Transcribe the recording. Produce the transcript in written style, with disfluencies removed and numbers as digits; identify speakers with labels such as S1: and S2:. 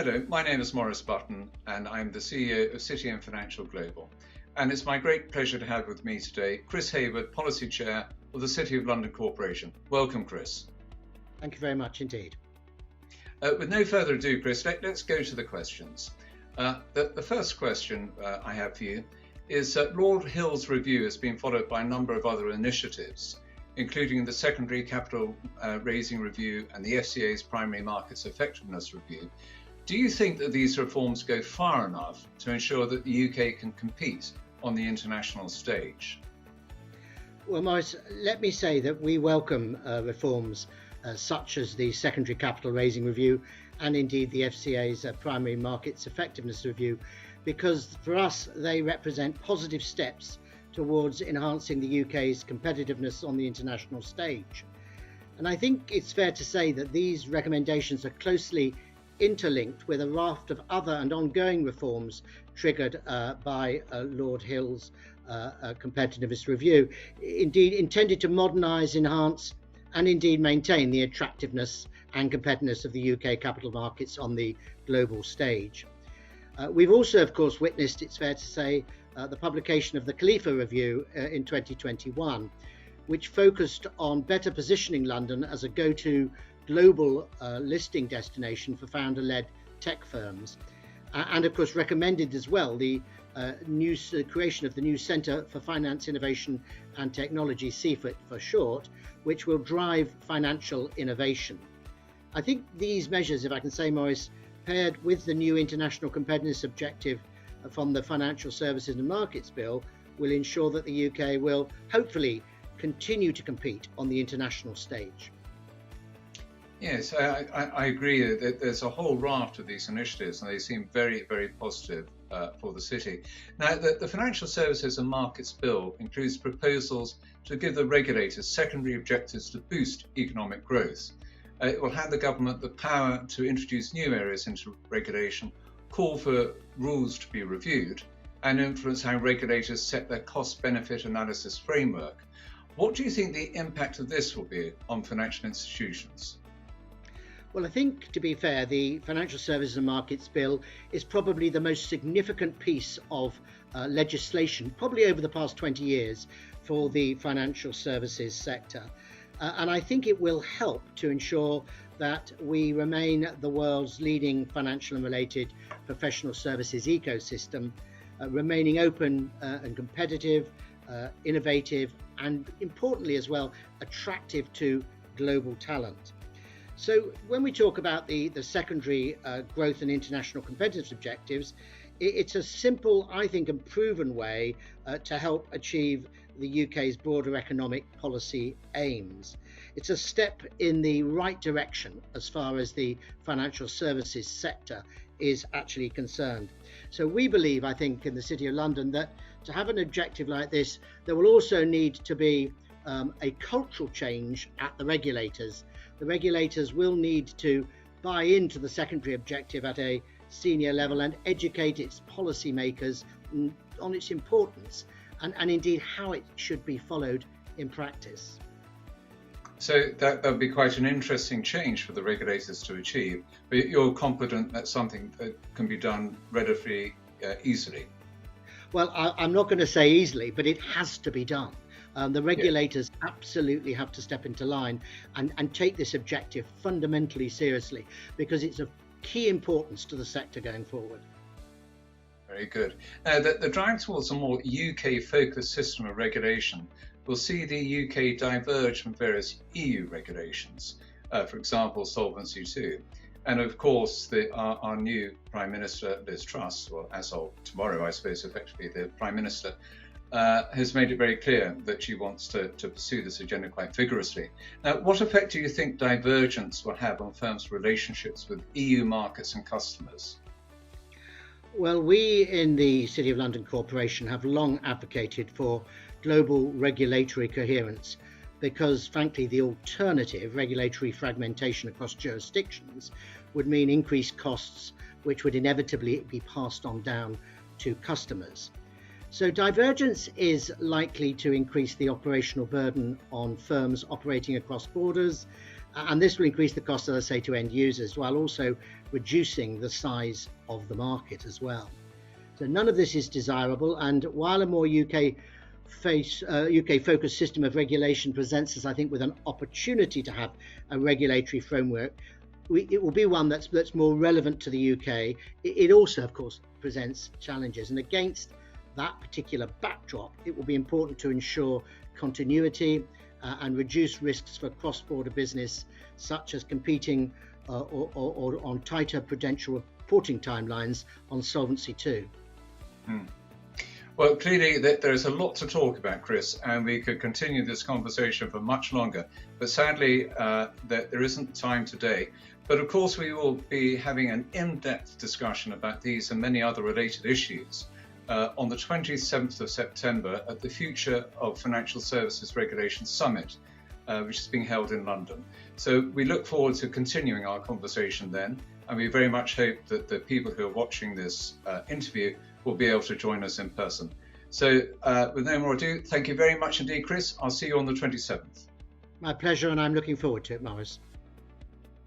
S1: Hello, my name is Maurice Button and I'm the CEO of City and Financial Global. And it's my great pleasure to have with me today Chris Hayward, Policy Chair of the City of London Corporation. Welcome, Chris.
S2: Thank you very much indeed.
S1: With no further ado, Chris, let's go to the questions. The first question I have for you is Lord Hill's review has been followed by a number of other initiatives, including the secondary capital raising review and the FCA's primary markets effectiveness review. Do you think that these reforms go far enough to ensure that the UK can compete on the international stage?
S2: Well, Maurice, let me say that we welcome reforms such as the secondary capital raising review and indeed the FCA's primary markets effectiveness review, because for us they represent positive steps towards enhancing the UK's competitiveness on the international stage. And I think it's fair to say that these recommendations are closely interlinked with a raft of other and ongoing reforms triggered by Lord Hill's competitiveness review, indeed intended to modernise, enhance and indeed maintain the attractiveness and competitiveness of the UK capital markets on the global stage. We've also, of course, witnessed, it's fair to say, the publication of the Khalifa Review in 2021, which focused on better positioning London as a go-to global listing destination for founder-led tech firms, and of course recommended as well the creation of the new Centre for Finance, Innovation and Technology, CFIT for short, which will drive financial innovation. I think these measures, if I can say, Maurice, paired with the new international competitiveness objective from the Financial Services and Markets Bill, will ensure that the UK will hopefully continue to compete on the international stage.
S1: Yes, I agree that there's a whole raft of these initiatives and they seem very, very positive for the city. Now, the Financial Services and Markets Bill includes proposals to give the regulators secondary objectives to boost economic growth. It will hand the government the power to introduce new areas into regulation, call for rules to be reviewed, and influence how regulators set their cost-benefit analysis framework. What do you think the impact of this will be on financial institutions?
S2: Well, I think, to be fair, the Financial Services and Markets Bill is probably the most significant piece of legislation, probably over the past 20 years, for the financial services sector. And I think it will help to ensure that we remain the world's leading financial and related professional services ecosystem, remaining open and competitive, innovative, and importantly as well, attractive to global talent. So when we talk about the secondary growth and international competitiveness objectives, it's a simple, I think, and proven way to help achieve the UK's broader economic policy aims. It's a step in the right direction as far as the financial services sector is actually concerned. So we believe, I think, in the City of London that to have an objective like this, there will also need to be a cultural change at the regulators. The regulators will need to buy into the secondary objective at a senior level and educate its policymakers on its importance and indeed how it should be followed in practice.
S1: So that would be quite an interesting change for the regulators to achieve, but you're confident that's something that can be done relatively easily?
S2: Well, I'm not going to say easily, but it has to be done. The regulators absolutely have to step into line and take this objective fundamentally seriously, because it's of key importance to the sector going forward.
S1: Very good. The drive towards a more UK-focused system of regulation will see the UK diverge from various EU regulations, for example, Solvency II. And of course, our new Prime Minister, Liz Truss, well, as of tomorrow, I suppose, effectively the Prime Minister, has made it very clear that she wants to pursue this agenda quite vigorously. Now, what effect do you think divergence will have on firms' relationships with EU markets and customers?
S2: Well, we in the City of London Corporation have long advocated for global regulatory coherence because, frankly, the alternative, regulatory fragmentation across jurisdictions, would mean increased costs which would inevitably be passed on down to customers. So divergence is likely to increase the operational burden on firms operating across borders, and this will increase the cost, as I say, to end users, while also reducing the size of the market as well. So none of this is desirable, and while a more UK-focused system of regulation presents us, I think, with an opportunity to have a regulatory framework, it will be one that's more relevant to the UK. It also, of course, presents challenges, and against that particular backdrop, it will be important to ensure continuity and reduce risks for cross-border business, such as competing or on tighter prudential reporting timelines on Solvency II.
S1: Well, clearly there's a lot to talk about, Chris, and we could continue this conversation for much longer, but sadly there isn't time today. But of course we will be having an in-depth discussion about these and many other related issues on the 27th of September at the Future of Financial Services Regulation Summit, which is being held in London. So we look forward to continuing our conversation then, and we very much hope that the people who are watching this interview will be able to join us in person. So with no more ado, thank you very much indeed, Chris. I'll see you on the 27th.
S2: My pleasure, and I'm looking forward to it, Morris.